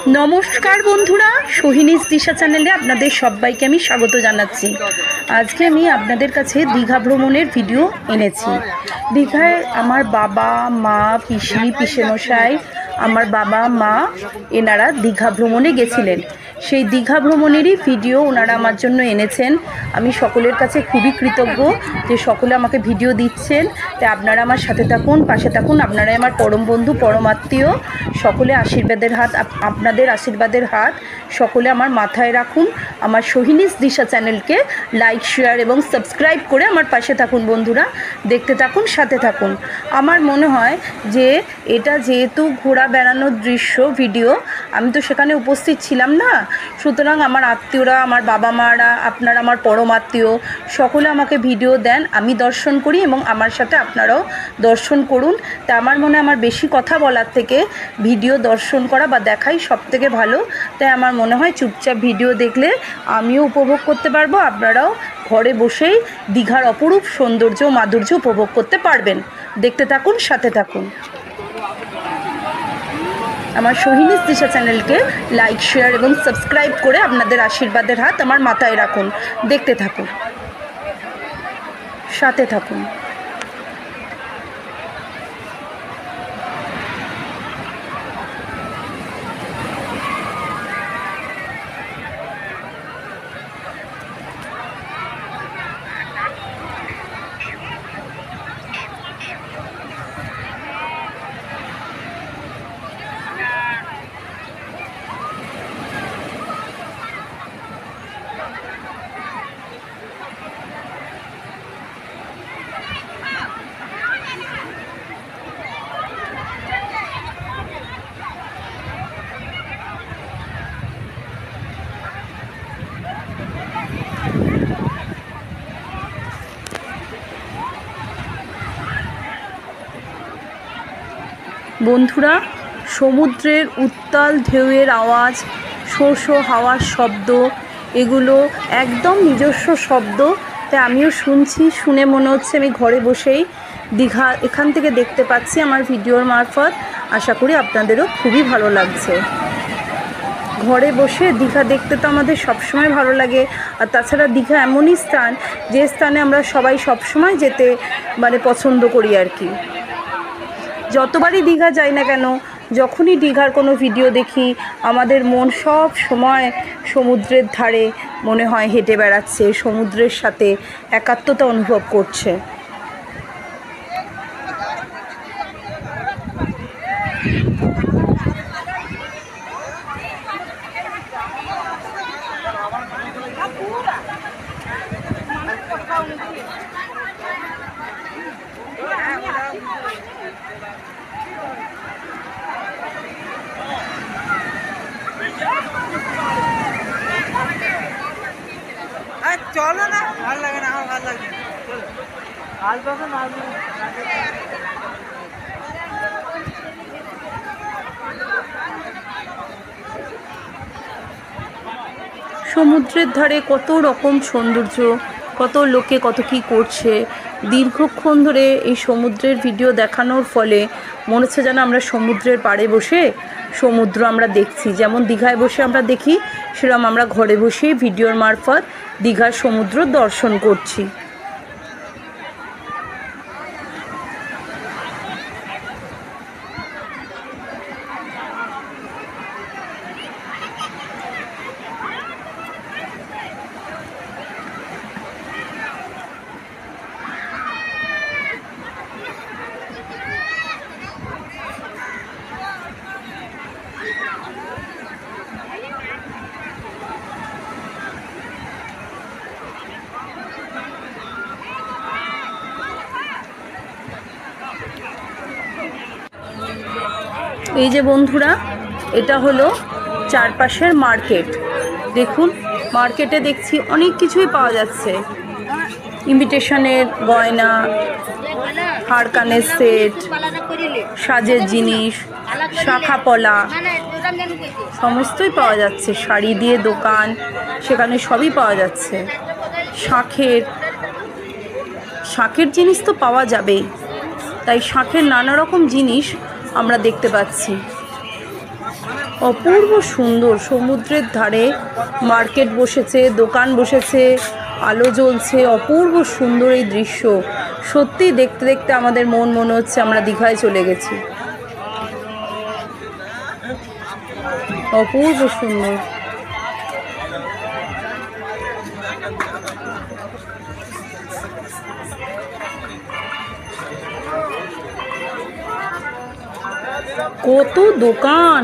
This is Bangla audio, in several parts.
नमस्कार बंधुरा सोहिनीज दिशा चैनेले आपनादेर सबाइके आमी स्वागत जानाच्छि। आजके आमी आपनादेर काछे दीघा भ्रमणेर भिडियो एनेछि। दीघाय आमार बाबा मा पिसि पिसेमशाई आमार बाबा मा एनारा दीघा भ्रमणे गेछिलेन। সেই দীঘা ভ্রমণেরই ভিডিও ওনারা আমার জন্য এনেছেন। আমি সকলের কাছে খুবই কৃতজ্ঞ যে সকলে আমাকে ভিডিও দিচ্ছেন। তাই আপনারা আমার সাথে থাকুন, পাশে থাকুন। আপনারাই আমার পরম বন্ধু, পরম আত্মীয়। সকলে আশীর্বাদের হাত, আপনাদের আশীর্বাদের হাত সকলে আমার মাথায় রাখুন। আমার সোহিনীজ দিশা চ্যানেলকে লাইক, শেয়ার এবং সাবস্ক্রাইব করে আমার পাশে থাকুন বন্ধুরা। দেখতে থাকুন, সাথে থাকুন। আমার মনে হয় যে এটা যেহেতু ঘোরা বেড়ানোর দৃশ্য ভিডিও, আমি তো সেখানে উপস্থিত ছিলাম না, সুতরাং আমার আত্মীয়রা, আমার বাবা মারা, আপনারা আমার পরম আত্মীয় সকলে আমাকে ভিডিও দেন, আমি দর্শন করি এবং আমার সাথে আপনারাও দর্শন করুন। তা আমার মনে আমার বেশি কথা বলার থেকে ভিডিও দর্শন করা বা দেখাই সবথেকে ভালো। তাই আমার মনে হয় চুপচাপ ভিডিও দেখলে আমিও উপভোগ করতে পারবো, আপনারাও ঘরে বসেই দীঘার অপরূপ সৌন্দর্য মাধুর্য উপভোগ করতে পারবেন। দেখতে থাকুন, সাথে থাকুন। আমার সোহিনীজ দিশা চ্যানেলকে লাইক, শেয়ার এবং সাবস্ক্রাইব করে আপনাদের আশীর্বাদের হাত আমার মাথায় রাখুন। দেখতে থাকুন, সাথে থাকুন। বন্ধুরা, সমুদ্রের উত্তাল ঢেউয়ের আওয়াজ, শো শো হাওয়ার শব্দ, এগুলো একদম নিজস্ব শব্দ। তাই আমিও শুনছি, শুনে মনে হচ্ছে আমি ঘরে বসেই দীঘা এখান থেকে দেখতে পাচ্ছি আমার ভিডিওর মারফত। আশা করি আপনাদেরও খুবই ভালো লাগছে। ঘরে বসে দীঘা দেখতে তো আমাদের সবসময় ভালো লাগে। আর তাছাড়া দীঘা এমনই স্থান যে স্থানে আমরা সবাই সবসময় যেতে পছন্দ করি আর কি। যতবারই দীঘা যাই না কেন, যখনই দীঘার কোনো ভিডিও দেখি আমাদের মন সব সময় সমুদ্রের ধারে মনে হয় হেঁটে বেড়াচ্ছে, সমুদ্রের সাথে একাত্মতা অনুভব করছে। চলো না, ভালো লাগে না, আমার ভালো লাগে সমুদ্রের ধারে কত রকম সৌন্দর্য, কত লোকে কত কী করছে। দীর্ঘক্ষণ ধরে এই সমুদ্রের ভিডিও দেখানোর ফলে মনে হচ্ছে যেন আমরা সমুদ্রের পাড়ে বসে সমুদ্র আমরা দেখছি। যেমন দীঘায় বসে আমরা দেখি, সেরকম আমরা ঘরে বসে ভিডিওর মারফত দীঘার সমুদ্র দর্শন করছি। এই যে বন্ধুরা, এটা হলো চারপাশের মার্কেট। দেখুন, মার্কেটে দেখছি অনেক কিছুই পাওয়া যাচ্ছে। ইমিটেশনের গয়না, হার কানের সেট, সাজের জিনিস, শাখা পলা সমস্তই পাওয়া যাচ্ছে। শাড়ি দিয়ে দোকান, সেখানে সবই পাওয়া যাচ্ছে। শাঁখের জিনিস তো পাওয়া যাবেই, তাই শাঁখের নানা রকম জিনিস আমরা দেখতে পাচ্ছি। অপূর্ব সুন্দর, সমুদ্রের ধারে মার্কেট বসেছে, দোকান বসেছে, আলো জ্বলছে, অপূর্ব সুন্দর এই দৃশ্য। সত্যি দেখতে দেখতে আমাদের মনে হচ্ছে আমরা দীঘায় চলে গেছি। অপূর্ব সুন্দর। কত দোকান,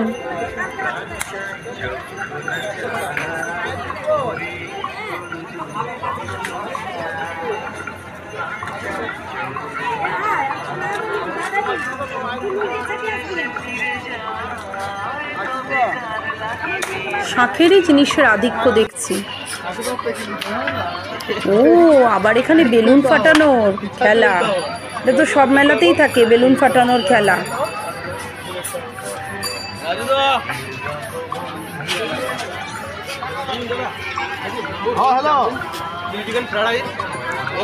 শাঁখেরই জিনিসের আধিক্য দেখছি। ও আবার এখানে বেলুন ফাটানোর খেলা, এটা তো সব মেলাতেই থাকে বেলুন ফাটানোর খেলা।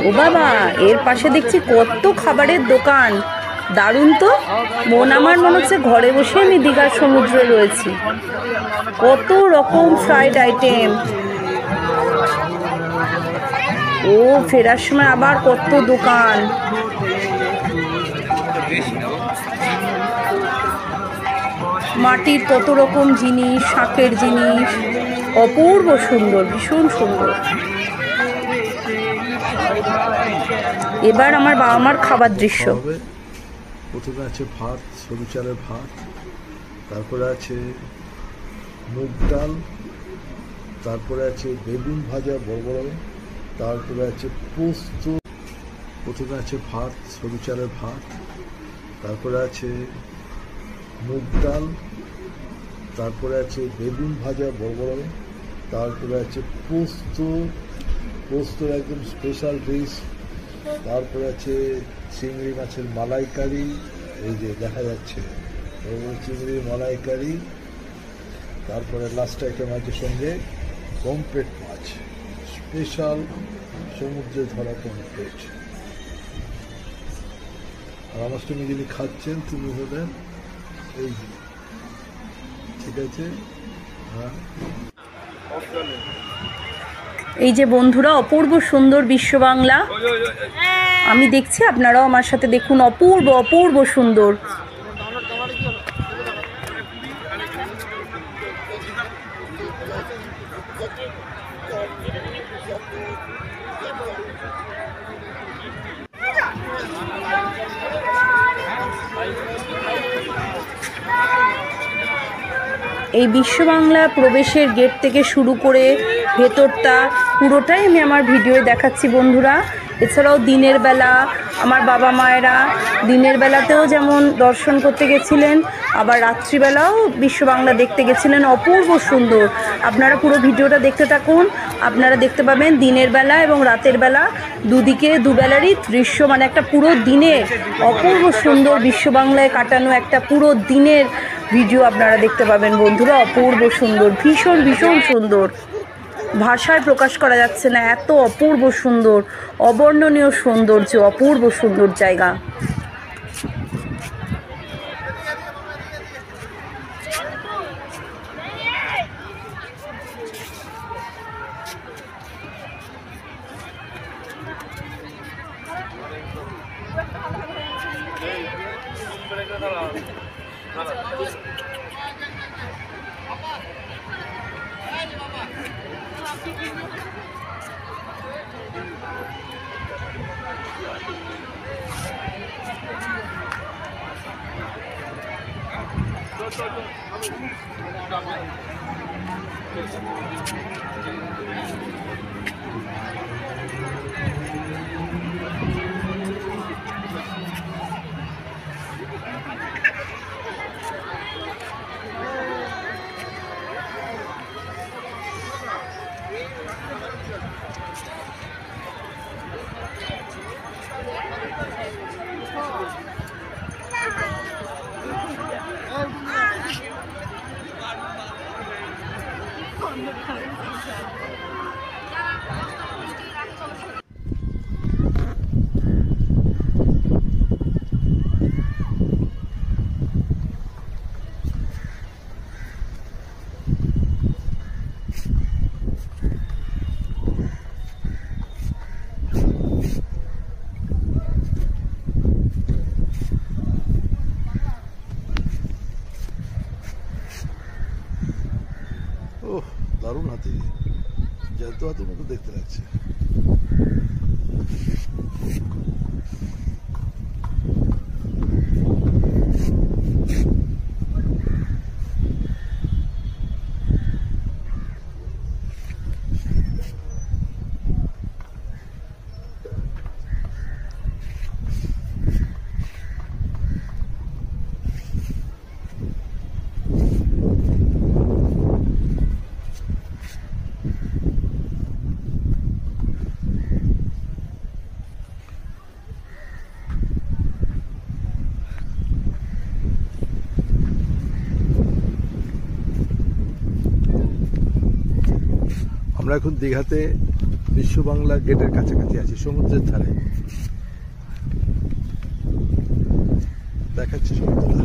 ও বাবা, এর পাশে দেখছি কত খাবারের দোকান, দারুণ তো। আমার মনে হচ্ছে ঘরে বসে আমি দীঘার সমুদ্রে রয়েছি। কত রকম ফ্রাইড আইটেম। ও ফেরার সময় আবার কত দোকান। মাটির কত রকম জিনিস, শাঁখের জিনিস, অপূর্ব সুন্দর, ভীষণ সুন্দর। এবার আমার বাবা মার খাবার দৃশ্য। প্রথমে আছে ভাত, সরু চালের ভাত, তারপরে আছে মুগ ডাল, তারপরে আছে বেগুন ভাজা বড় বড়, তারপরে আছে পোস্ত। প্রথমে আছে ভাত, সরু চালের ভাত, তারপরে আছে মুগ ডাল, তারপরে আছে বেগুন ভাজা বড় বড়, তারপরে আছে পোস্ত, পোস্তর একদম স্পেশাল ডিশ, তারপরে আছে চিংড়ি মাছের মালাইকারি, এই যে দেখা যাচ্ছে চিংড়ির মালাইকারি, তারপরে লাস্ট আইটেম আছে সঙ্গে পমফ্রেট মাছ, স্পেশাল সমুদ্রে ধরা পমফ্রেট। আর আমার সঙ্গে যিনি খাচ্ছেন তিনি হলেন এই, ঠিক আছে। হ্যাঁ, এই যে বন্ধুরা, অপূর্ব সুন্দর বিশ্ব বাংলা আমি দেখছি, আপনারাও আমার সাথে দেখুন। অপূর্ব অপূর্ব সুন্দর। এই বিশ্ব বাংলা প্রবেশের গেট থেকে শুরু করে ভেতরটা পুরোটাই আমি আমার ভিডিওয়ে দেখাচ্ছি বন্ধুরা। এছাড়াও দিনের বেলা আমার বাবা মায়েরা দিনের বেলাতেও যেমন দর্শন করতে গেছিলেন, আবার রাত্রিবেলাও বিশ্ব বাংলা দেখতে গেছিলেন। অপূর্ব সুন্দর। আপনারা পুরো ভিডিওটা দেখতে থাকুন, আপনারা দেখতে পাবেন দিনের বেলা এবং রাতের বেলা দুদিকে দুবেলারই দৃশ্য, মানে একটা পুরো দিনের অপূর্ব সুন্দর বিশ্ব বাংলায় কাটানো একটা পুরো দিনের ভিডিও আপনারা দেখতে পাবেন বন্ধুরা। অপূর্ব সুন্দর, ভীষণ ভীষণ সুন্দর, ভাষায় প্রকাশ করা যাচ্ছে না, এত অপূর্ব সুন্দর, অবর্ণনীয় সৌন্দর্য, অপূর্ব সুন্দর জায়গা। ওহ, দারুণ হাতি, জ্যান্ত হাতির মতো দেখতে লাগছে। আমরা এখন দীঘাতে বিশ্ব বাংলা গেটের কাছাকাছি আছি, সমুদ্রের ধারে। দেখাচ্ছি সমুদ্রটা।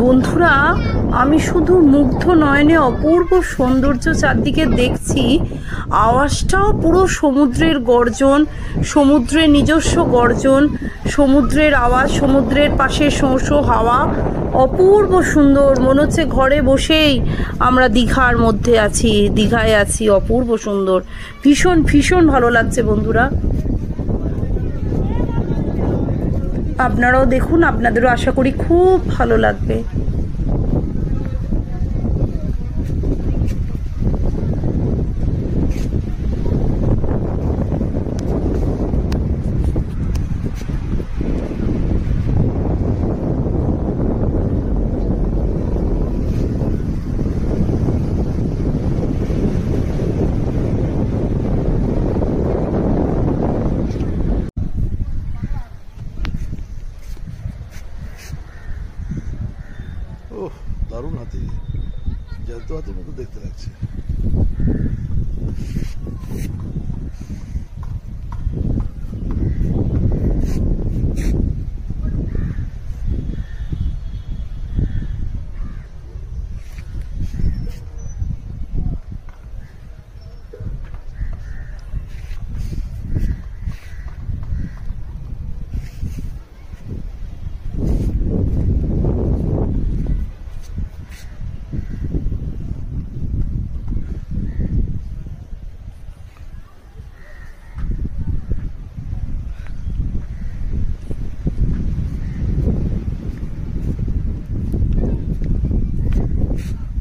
বন্ধুরা, আমি শুধু মুগ্ধ নয়নে অপূর্ব সৌন্দর্য চারদিকে দেখছি, আওয়াজটাও পুরো সমুদ্রের গর্জন, সমুদ্রের নিজস্ব গর্জন, সমুদ্রের আওয়াজ, সমুদ্রের পাশে শোঁ শোঁ হাওয়া, অপূর্ব সুন্দর। মনে হচ্ছে ঘরে বসেই আমরা দীঘার মধ্যে আছি, দীঘায় আছি। অপূর্ব সুন্দর, ভীষণ ভীষণ ভালো লাগছে বন্ধুরা। আপনারাও দেখুন, আপনাদেরও আশা করি খুব ভালো লাগবে। ওহ, দারুণ হাতি, জ্যান্ত হাতির মতো দেখতে লাগছে।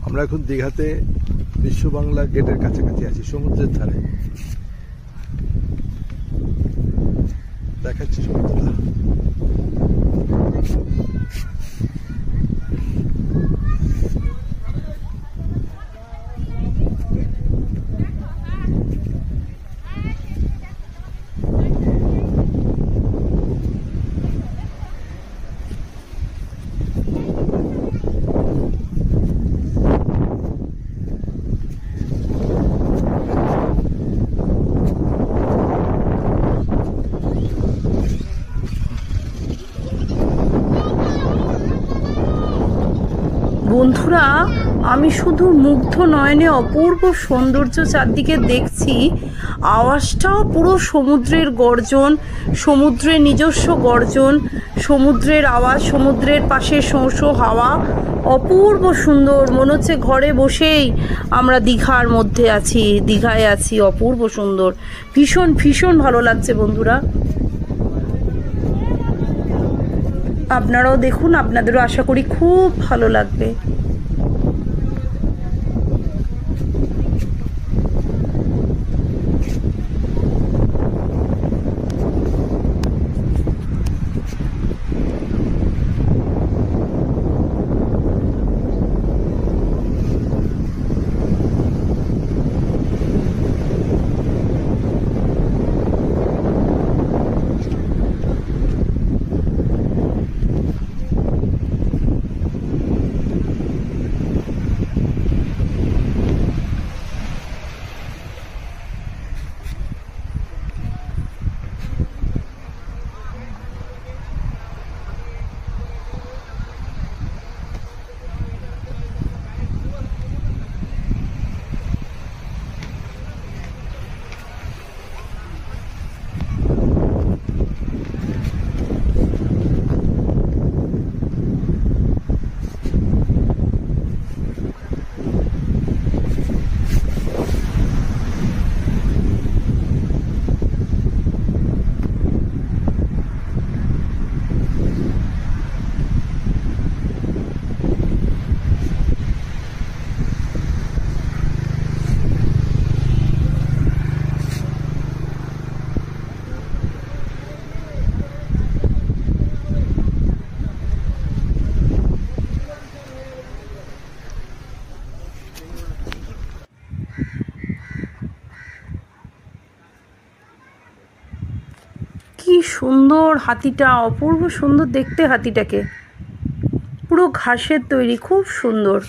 আমরা এখন দীঘাতে বিশ্ব বাংলা গেটের কাছাকাছি আছি, সমুদ্রের ধারে। দেখাচ্ছি সমুদ্রটা। বন্ধুরা, আমি শুধু মুগ্ধ নয়নে অপূর্ব সৌন্দর্য চারদিকে দেখছি, আওয়াজটাও পুরো সমুদ্রের গর্জন, সমুদ্রের নিজস্ব গর্জন, সমুদ্রের আওয়াজ, সমুদ্রের পাশে শোঁ শোঁ হাওয়া, অপূর্ব সুন্দর। মনে হচ্ছে ঘরে বসেই আমরা দীঘার মধ্যে আছি, দীঘায় আছি। অপূর্ব সুন্দর, ভীষণ ভীষণ ভালো লাগছে বন্ধুরা। আপনারাও দেখুন, আপনাদেরও আশা করি খুব ভালো লাগবে। সুন্দর হাতিটা, অপূর্ব সুন্দর দেখতে হাতিটাকে। পুরো ঘাসের তৈরি, খুব সুন্দর।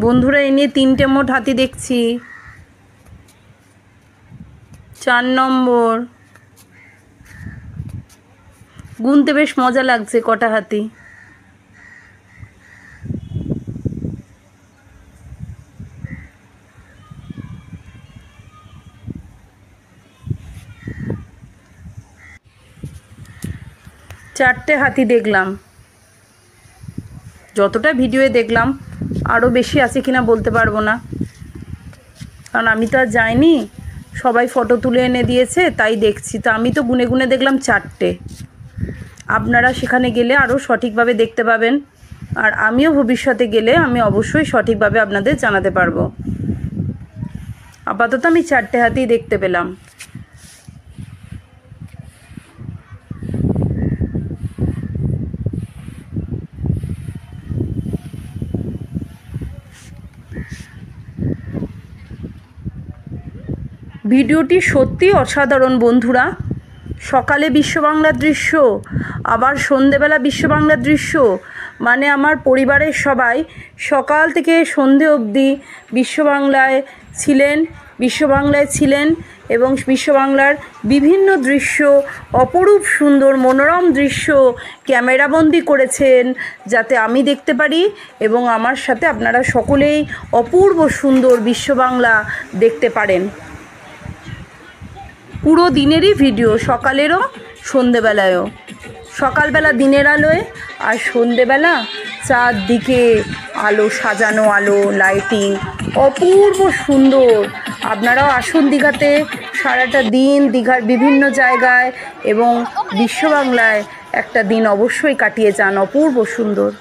বন্ধুরা, এই নিয়ে 3টে মোট হাতি দেখছি। 4 নম্বর। গুনতে বেশ মজা লাগছে কটা হাতি। চারটে হাতি দেখলাম, যতটা ভিডিওয়ে দেখলাম। আরও বেশি আছে কিনা বলতে পারবো না, কারণ আমি তো আর যাইনি, সবাই ফটো তুলে এনে দিয়েছে তাই দেখছি। তো আমি তো গুনে গুনে দেখলাম 4টে। আপনারা সেখানে গেলে আরও সঠিকভাবে দেখতে পাবেন, আর আমিও ভবিষ্যতে গেলে আমি অবশ্যই সঠিকভাবে আপনাদের জানাতে পারবো। আপাতত আমি 4টে হাতি দেখতে পেলাম। ভিডিওটি সত্যি অসাধারণ বন্ধুরা। সকালে বিশ্ব বাংলার দৃশ্য, আবার সন্ধেবেলা বিশ্ব বাংলার দৃশ্য, মানে আমার পরিবারের সবাই সকাল থেকে সন্ধে অবধি বিশ্ব বাংলায় ছিলেন এবং বিশ্ব বাংলার বিভিন্ন দৃশ্য, অপরূপ সুন্দর মনোরম দৃশ্য ক্যামেরাবন্দি করেছেন, যাতে আমি দেখতে পারি এবং আমার সাথে আপনারা সকলেই অপূর্ব সুন্দর বিশ্ব বাংলা দেখতে পারেন। পুরো দিনেরই ভিডিও, সকালেরও সন্ধেবেলায়ও। সকালবেলা দিনের আলোয়, আর সন্ধেবেলা চারদিকে আলো, সাজানো আলো, লাইটিং, অপূর্ব সুন্দর। আপনারাও আসুন দীঘাতে, সারাটা দিন দীঘার বিভিন্ন জায়গায় এবং বিশ্ব বাংলায় একটা দিন অবশ্যই কাটিয়ে যান, অপূর্ব সুন্দর।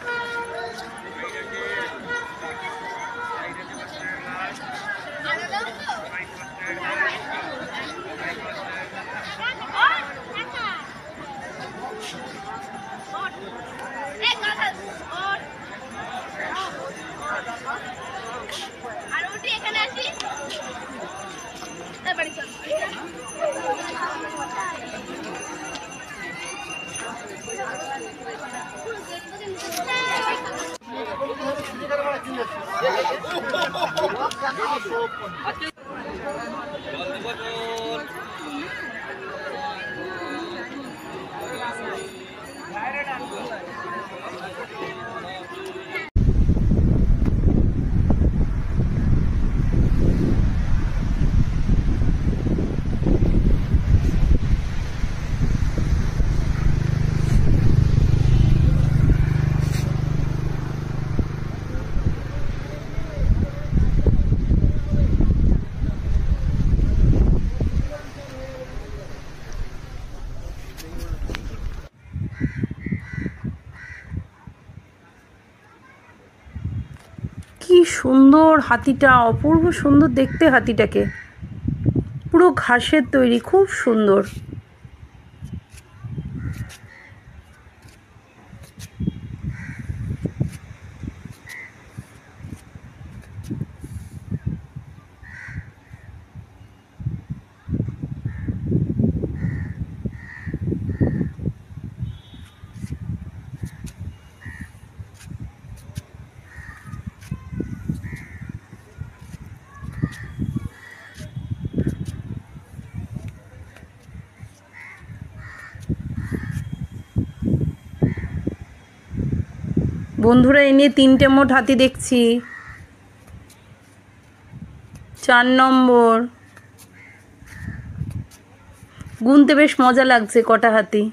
কি সুন্দর হাতিটা, অপূর্ব সুন্দর দেখতে হাতিটাকে। পুরো ঘাসের তৈরি, খুব সুন্দর। বন্ধুরা, এই নিয়ে 3টে মোট হাতি দেখছি। 4 নম্বর। গুনতে বেশ মজা লাগছে কটা হাতি।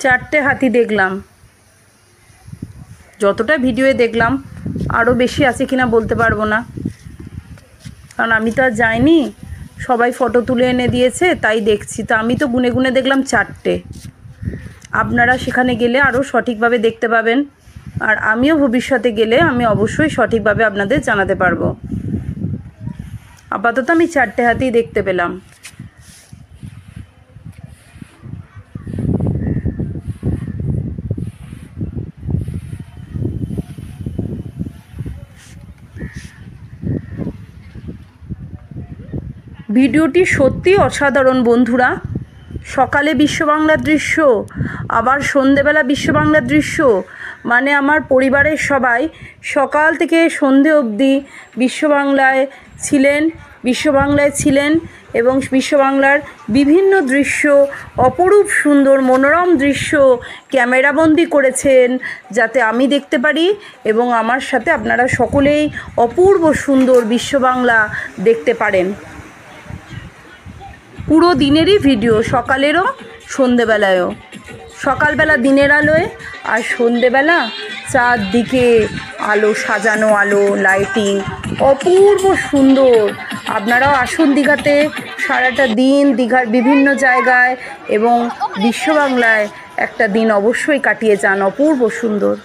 4টে হাতি দেখলাম, যতটা ভিডিওয়ে দেখলাম, আরও বেশি আছে কিনা বলতে পারবো না, কারণ আমি তো আর যাইনি, সবাই ফটো তুলে এনে দিয়েছে তাই দেখছি। তো আমি তো গুনে গুনে দেখলাম 4টে। আপনারা সেখানে গেলে আরও সঠিকভাবে দেখতে পাবেন, আর আমিও ভবিষ্যতে গেলে আমি অবশ্যই সঠিকভাবে আপনাদের জানাতে পারবো। আপাতত আমি 4টে হাতি দেখতে পেলাম। ভিডিওটি সত্যি অসাধারণ বন্ধুরা। সকালে বিশ্ববাংলার দৃশ্য, আবার সন্ধেবেলা বিশ্ববাংলার দৃশ্য, মানে আমার পরিবারের সবাই সকাল থেকে সন্ধে অবধি বিশ্ববাংলায় ছিলেন এবং বিশ্ববাংলার বিভিন্ন দৃশ্য, অপরূপ সুন্দর মনোরম দৃশ্য ক্যামেরাবন্দি করেছেন যাতে আমি দেখতে পারি এবং আমার সাথে আপনারা সকলেই অপূর্ব সুন্দর বিশ্ববাংলা দেখতে পারেন। পুরো দিনেরই ভিডিও, সকালেরও সন্ধেবেলায়ও। সকালবেলা দিনের আলোয় আর সন্ধেবেলা চারদিকে আলো, সাজানো আলো, লাইটিং, অপূর্ব সুন্দর। আপনারাও আসুন দীঘাতে, সারাটা দিন দীঘার বিভিন্ন জায়গায় এবং বিশ্ববাংলায় একটা দিন অবশ্যই কাটিয়ে যান, অপূর্ব সুন্দর।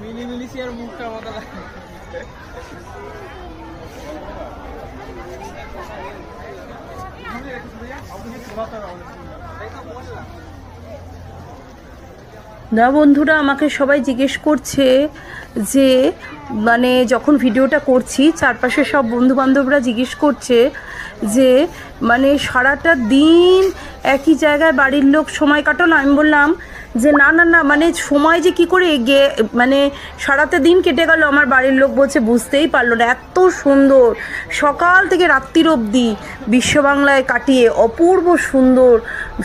মিলিমিলিশিয়ার মুখটা মতো লাগে। না বন্ধুরা, আমাকে সবাই জিজ্ঞেস করছে যে মানে যখন ভিডিওটা করছি চারপাশে সব বন্ধুবান্ধবরা জিজ্ঞেস করছে যে মানে সারাটা দিন একই জায়গায় বাড়ির লোক সময় কাটানো। আমি বললাম যে না না না, মানে সময় যে কী করে মানে সারাটা দিন কেটে গেল আমার বাড়ির লোক বলছে বুঝতেই পারলো না। এত সুন্দর সকাল থেকে রাত্রির অবধি বিশ্ববাংলায় কাটিয়ে অপূর্ব সুন্দর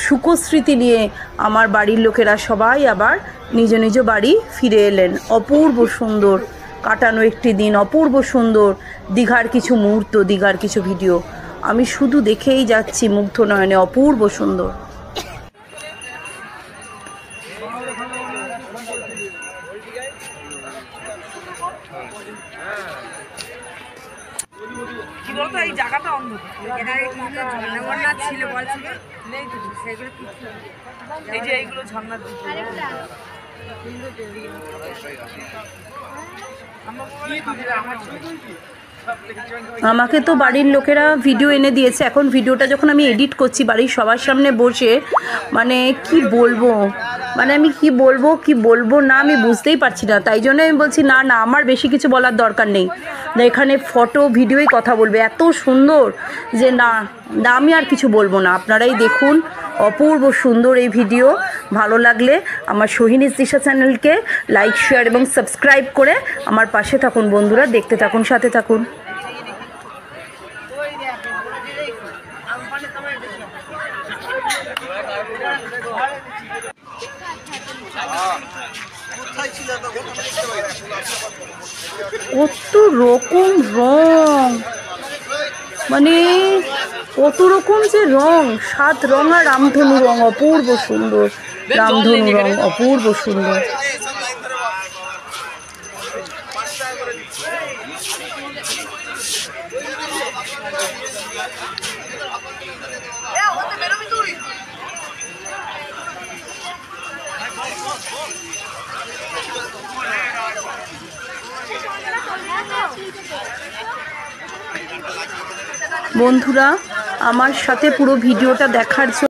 সুখস্মৃতি নিয়ে আমার বাড়ির লোকেরা সবাই আবার নিজ নিজ বাড়ি ফিরে এলেন। অপূর্ব সুন্দর কাটানো একটি দিন, অপূর্ব সুন্দর দীঘার কিছু মুহূর্ত, দীঘার কিছু ভিডিও আমি শুধু দেখেই যাচ্ছি মুগ্ধ নয়নে। অপূর্ব সুন্দর। কি বলতো এই জায়গাটা অন্ধকার, ঝর্ণা ছিল বলছিল নেই তো সেগুলো কিছু, এই যে এইগুলো ঝর্ণা আমাকে তো বাড়ির লোকেরা ভিডিও এনে দিয়েছে। এখন ভিডিওটা যখন আমি এডিট করছি বাড়ির সবার সামনে বসে, মানে কি বলবো, মানে আমি কি বলবো না আমি বুঝতেই পারছি না। তাই জন্য আমি বলছি না না, আমার বেশি কিছু বলার দরকার নেই, এখানে ফটো ভিডিওই কথা বলবে, এত সুন্দর যে না না আমি আর কিছু বলবো না। আপনারাই দেখুন, অপূর্ব সুন্দর এই ভিডিও। ভালো লাগলে আমার সোহিনীস দিশা চ্যানেলকে লাইক, শেয়ার এবং সাবস্ক্রাইব করে আমার পাশে থাকুন বন্ধুরা, দেখতে থাকুন, সাথে থাকুন। কত রকম রং, মানে কত রকম যে রং, 7 রং আর রামধনু রং, অপূর্ব সুন্দর। রামধনু রং অপূর্ব সুন্দর। বন্ধুরা, আমার সাথে পুরো ভিডিওটা দেখার জন্য